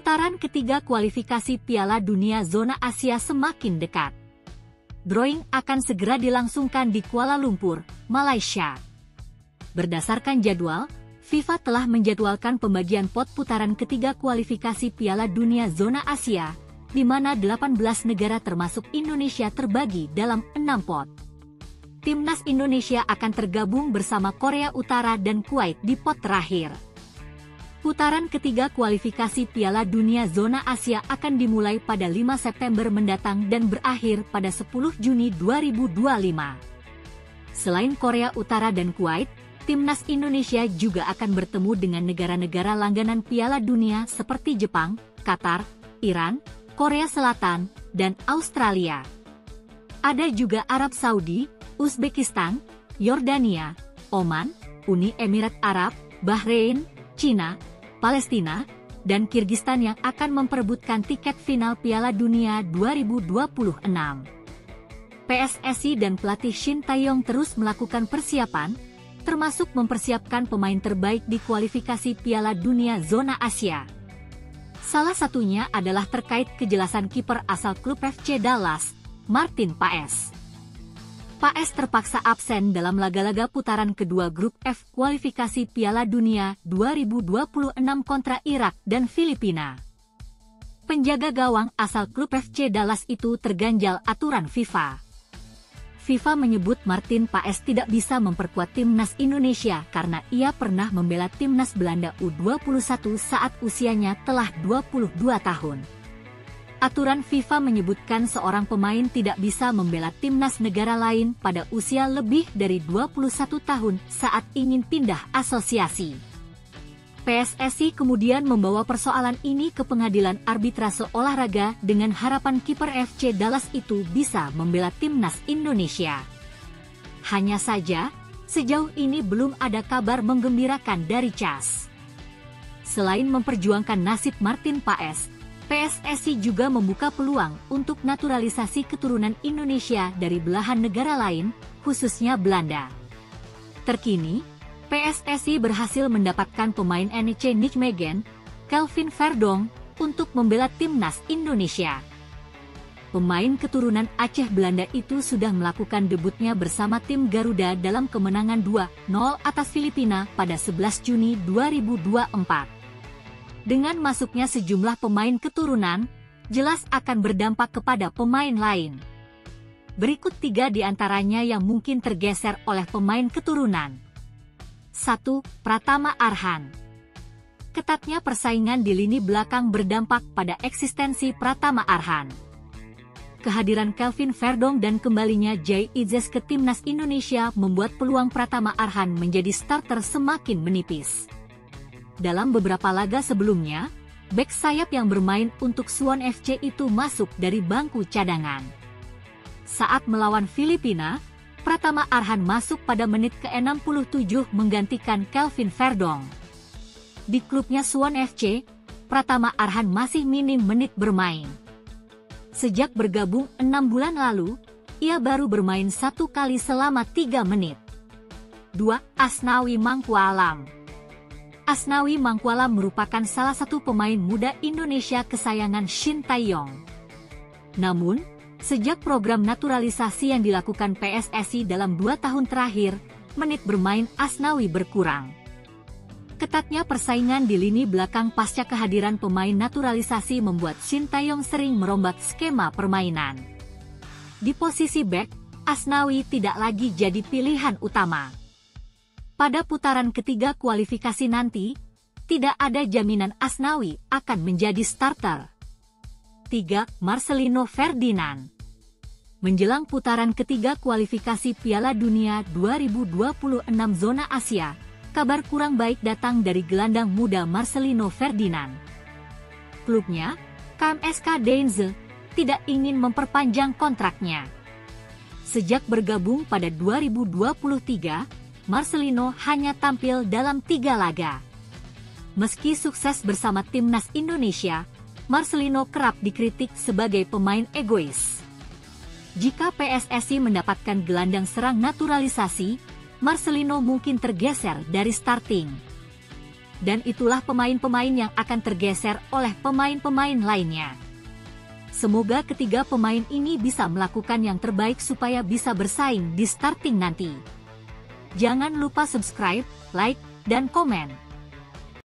Putaran ketiga kualifikasi Piala Dunia Zona Asia semakin dekat. Drawing akan segera dilangsungkan di Kuala Lumpur, Malaysia. Berdasarkan jadwal, FIFA telah menjadwalkan pembagian pot putaran ketiga kualifikasi Piala Dunia Zona Asia, di mana 18 negara termasuk Indonesia terbagi dalam 6 pot. Timnas Indonesia akan tergabung bersama Korea Utara dan Kuwait di pot terakhir. Putaran ketiga kualifikasi Piala Dunia Zona Asia akan dimulai pada 5 September mendatang dan berakhir pada 10 Juni 2025. Selain Korea Utara dan Kuwait, Timnas Indonesia juga akan bertemu dengan negara-negara langganan Piala Dunia seperti Jepang, Qatar, Iran, Korea Selatan, dan Australia. Ada juga Arab Saudi, Uzbekistan, Yordania, Oman, Uni Emirat Arab, Bahrain, Cina, Palestina, dan Kirgistan yang akan memperebutkan tiket final Piala Dunia 2026. PSSI dan pelatih Shin Tae-yong terus melakukan persiapan, termasuk mempersiapkan pemain terbaik di kualifikasi Piala Dunia Zona Asia. Salah satunya adalah terkait kejelasan kiper asal klub FC Dallas, Martin Paes. Paes terpaksa absen dalam laga-laga putaran kedua grup F kualifikasi Piala Dunia 2026 kontra Irak dan Filipina. Penjaga gawang asal klub FC Dallas itu terganjal aturan FIFA. FIFA menyebut Martin Paes tidak bisa memperkuat timnas Indonesia karena ia pernah membela timnas Belanda U21 saat usianya telah 22 tahun. Aturan FIFA menyebutkan seorang pemain tidak bisa membela timnas negara lain pada usia lebih dari 21 tahun saat ingin pindah asosiasi. PSSI kemudian membawa persoalan ini ke pengadilan arbitrase olahraga dengan harapan kiper FC Dallas itu bisa membela timnas Indonesia. Hanya saja, sejauh ini belum ada kabar menggembirakan dari CAS. Selain memperjuangkan nasib Martin Paes, PSSI juga membuka peluang untuk naturalisasi keturunan Indonesia dari belahan negara lain, khususnya Belanda. Terkini, PSSI berhasil mendapatkan pemain NEC Nijmegen, Kelvin Verdonk, untuk membela timnas Indonesia. Pemain keturunan Aceh Belanda itu sudah melakukan debutnya bersama tim Garuda dalam kemenangan 2-0 atas Filipina pada 11 Juni 2024. Dengan masuknya sejumlah pemain keturunan, jelas akan berdampak kepada pemain lain. Berikut 3 di antaranya yang mungkin tergeser oleh pemain keturunan. 1. Pratama Arhan. Ketatnya persaingan di lini belakang berdampak pada eksistensi Pratama Arhan. Kehadiran Kelvin Verdonk dan kembalinya Jay Idzes ke timnas Indonesia membuat peluang Pratama Arhan menjadi starter semakin menipis. Dalam beberapa laga sebelumnya, bek sayap yang bermain untuk Suwon FC itu masuk dari bangku cadangan. Saat melawan Filipina, Pratama Arhan masuk pada menit ke-67 menggantikan Kelvin Verdonk. Di klubnya Suwon FC, Pratama Arhan masih minim menit bermain. Sejak bergabung 6 bulan lalu, ia baru bermain 1 kali selama 3 menit. 2. Asnawi Mangkualam. Asnawi Mangkualam merupakan salah satu pemain muda Indonesia kesayangan Shin Tae-yong. Namun, sejak program naturalisasi yang dilakukan PSSI dalam 2 tahun terakhir, menit bermain Asnawi berkurang. Ketatnya persaingan di lini belakang pasca kehadiran pemain naturalisasi membuat Shin Tae-yong sering merombak skema permainan. Di posisi bek, Asnawi tidak lagi jadi pilihan utama. Pada putaran ketiga kualifikasi nanti, tidak ada jaminan Asnawi akan menjadi starter. 3. Marcelino Ferdinand. Menjelang putaran ketiga kualifikasi Piala Dunia 2026 Zona Asia, kabar kurang baik datang dari gelandang muda Marcelino Ferdinand. Klubnya, KMSK Deinze, tidak ingin memperpanjang kontraknya. Sejak bergabung pada 2023, Marcelino hanya tampil dalam 3 laga. Meski sukses bersama timnas Indonesia, Marcelino kerap dikritik sebagai pemain egois. Jika PSSI mendapatkan gelandang serang naturalisasi, Marcelino mungkin tergeser dari starting. Dan itulah pemain-pemain yang akan tergeser oleh pemain-pemain lainnya. Semoga ketiga pemain ini bisa melakukan yang terbaik supaya bisa bersaing di starting nanti. Jangan lupa subscribe, like, dan komen.